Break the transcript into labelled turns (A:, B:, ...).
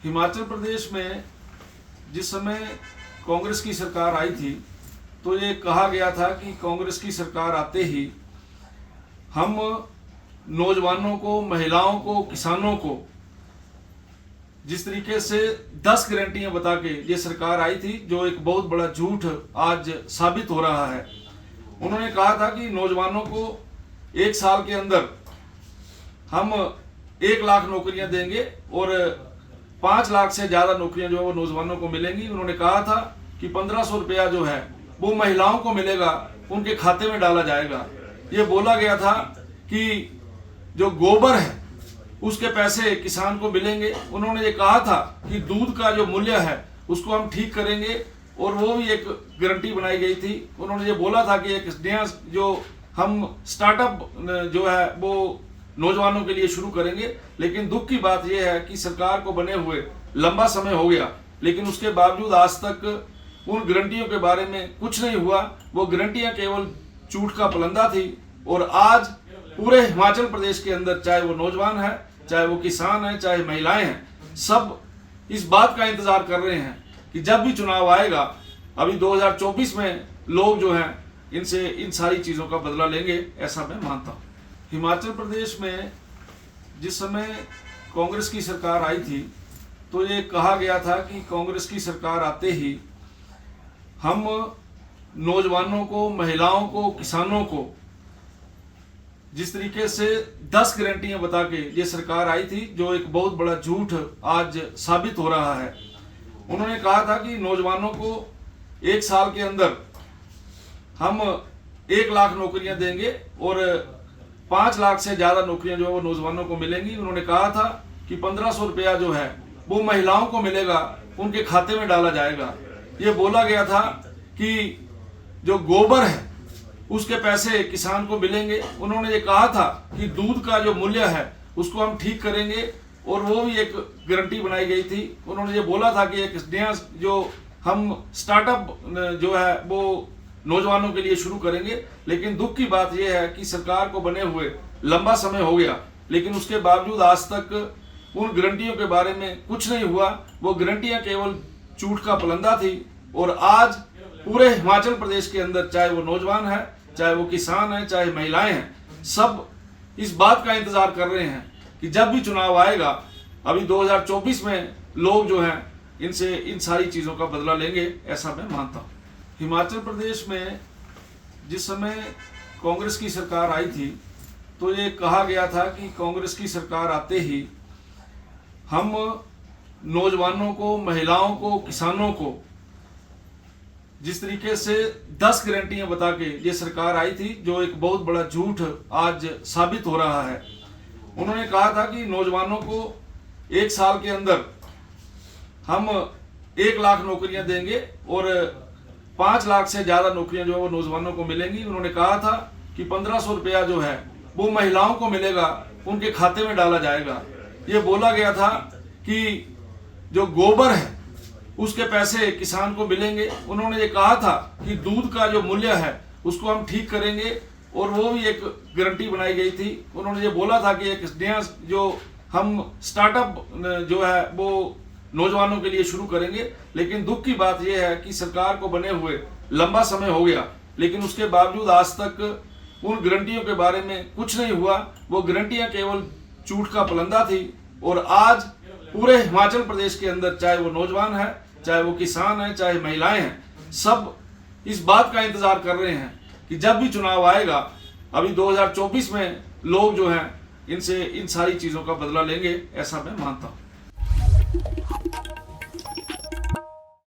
A: हिमाचल प्रदेश में जिस समय कांग्रेस की सरकार आई थी तो ये कहा गया था कि कांग्रेस की सरकार आते ही हम नौजवानों को, महिलाओं को, किसानों को जिस तरीके से 10 गारंटियां बता के ये सरकार आई थी, जो एक बहुत बड़ा झूठ आज साबित हो रहा है। उन्होंने कहा था कि नौजवानों को 1 साल के अंदर हम 1 लाख नौकरियां देंगे और 5 लाख से ज्यादा नौकरियां जो है वो नौजवानों को मिलेंगी। उन्होंने कहा था कि 1500 रुपया जो है वो महिलाओं को मिलेगा, उनके खाते में डाला जाएगा। ये बोला गया था कि जो गोबर है उसके पैसे किसान को मिलेंगे। उन्होंने ये कहा था कि दूध का जो मूल्य है उसको हम ठीक करेंगे और वो भी एक गारंटी बनाई गई थी। उन्होंने ये बोला था कि एक नया जो हम स्टार्टअप जो है वो नौजवानों के लिए शुरू करेंगे। लेकिन दुख की बात यह है कि सरकार को बने हुए लंबा समय हो गया, लेकिन उसके बावजूद आज तक उन गारंटियों के बारे में कुछ नहीं हुआ। वो गारंटियां केवल झूठ का पलंदा थी और आज पूरे हिमाचल प्रदेश के अंदर, चाहे वो नौजवान है, चाहे वो किसान है, चाहे महिलाएं हैं, सब इस बात का इंतजार कर रहे हैं कि जब भी चुनाव आएगा, अभी 2024 में लोग जो हैं इनसे इन सारी चीजों का बदला लेंगे, ऐसा मैं मानता हूं। हिमाचल प्रदेश में जिस समय कांग्रेस की सरकार आई थी तो ये कहा गया था कि कांग्रेस की सरकार आते ही हम नौजवानों को, महिलाओं को, किसानों को जिस तरीके से 10 गारंटियां बता के ये सरकार आई थी, जो एक बहुत बड़ा झूठ आज साबित हो रहा है। उन्होंने कहा था कि नौजवानों को 1 साल के अंदर हम 1 लाख नौकरियां देंगे और 5 लाख से ज्यादा नौकरियां जो है वो नौजवानों को मिलेंगी। उन्होंने कहा था कि 1500 रुपया जो है वो महिलाओं को मिलेगा, उनके खाते में डाला जाएगा। ये बोला गया था कि जो गोबर है उसके पैसे किसान को मिलेंगे। उन्होंने ये कहा था कि दूध का जो मूल्य है उसको हम ठीक करेंगे और वो भी एक गारंटी बनाई गई थी। उन्होंने ये बोला था कि एक नया जो हम स्टार्टअप जो है वो नौजवानों के लिए शुरू करेंगे। लेकिन दुख की बात यह है कि सरकार को बने हुए लंबा समय हो गया, लेकिन उसके बावजूद आज तक उन गारंटियों के बारे में कुछ नहीं हुआ। वो गारंटियां केवल झूठ का पलंदा थी और आज पूरे हिमाचल प्रदेश के अंदर, चाहे वो नौजवान है, चाहे वो किसान है, चाहे महिलाएं हैं, सब इस बात का इंतजार कर रहे हैं कि जब भी चुनाव आएगा, अभी 2024 में लोग जो हैं इनसे इन सारी चीजों का बदला लेंगे, ऐसा मैं मानता हूं। हिमाचल प्रदेश में जिस समय कांग्रेस की सरकार आई थी तो ये कहा गया था कि कांग्रेस की सरकार आते ही हम नौजवानों को, महिलाओं को, किसानों को जिस तरीके से 10 गारंटियां बता के ये सरकार आई थी, जो एक बहुत बड़ा झूठ आज साबित हो रहा है। उन्होंने कहा था कि नौजवानों को 1 साल के अंदर हम 1 लाख नौकरियां देंगे और 5 लाख से ज्यादा नौकरियां जो है वो नौजवानों को मिलेंगी। उन्होंने कहा था कि 1500 रुपया जो है वो महिलाओं को मिलेगा, उनके खाते में डाला जाएगा। ये बोला गया था कि जो गोबर है उसके पैसे किसान को मिलेंगे। उन्होंने ये कहा था कि दूध का जो मूल्य है उसको हम ठीक करेंगे और वो भी एक गारंटी बनाई गई थी। उन्होंने ये बोला था कि एक नया जो हम स्टार्टअप जो है वो नौजवानों के लिए शुरू करेंगे। लेकिन दुख की बात यह है कि सरकार को बने हुए लंबा समय हो गया, लेकिन उसके बावजूद आज तक उन गारंटियों के बारे में कुछ नहीं हुआ। वो गारंटियां केवल झूठ का पलंदा थी और आज पूरे हिमाचल प्रदेश के अंदर, चाहे वो नौजवान है, चाहे वो किसान है, चाहे महिलाएं हैं, सब इस बात का इंतजार कर रहे हैं कि जब भी चुनाव आएगा, अभी 2024 में लोग जो हैं इनसे इन सारी चीजों का बदला लेंगे, ऐसा मैं मानता हूं।